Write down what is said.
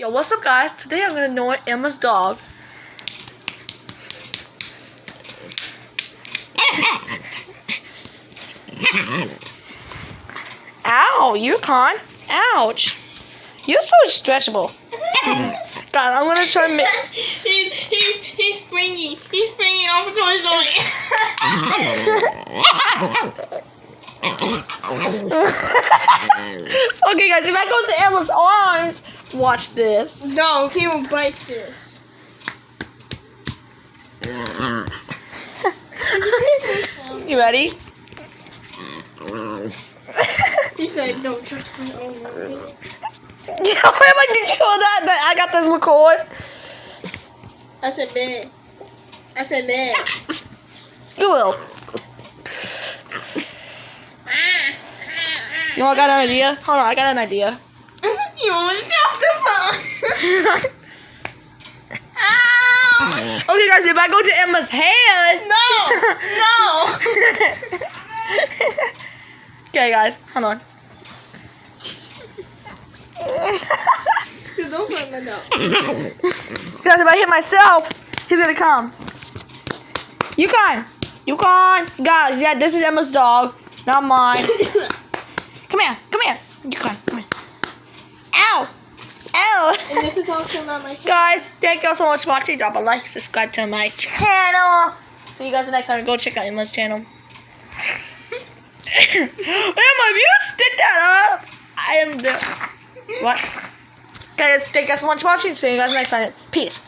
Yo, what's up, guys? Today I'm gonna annoy Emma's dog. Ow, Yukon. Ouch. You're so stretchable. God, I'm gonna try to make. He's springy. He's springing off of Toy Story. Okay, guys, if I go to Emma's arms, watch this. No, he will bite this. You ready? He said, "Don't touch my own." You know, Emma, did you know that I got this record? I said, "Man." I said, "Man." You will. You know, I got an idea. Hold on, I got an idea. You almost dropped the phone. Ow! Okay, guys, if I go to Emma's hand. No! Okay, guys, hold on. Don't put my dog. Guys, if I hit myself, he's gonna come. Yukon! Guys, yeah, this is Emma's dog, not mine. Come here. Yukon, come here. Ow! And this is also not my son. Guys, thank y'all so much for watching. Drop a like, subscribe to my channel. See you guys next time. Go check out Emma's channel. Emma, if you stick that up, I am the... What? Guys, thank you guys so much for watching. See you guys next time. Peace.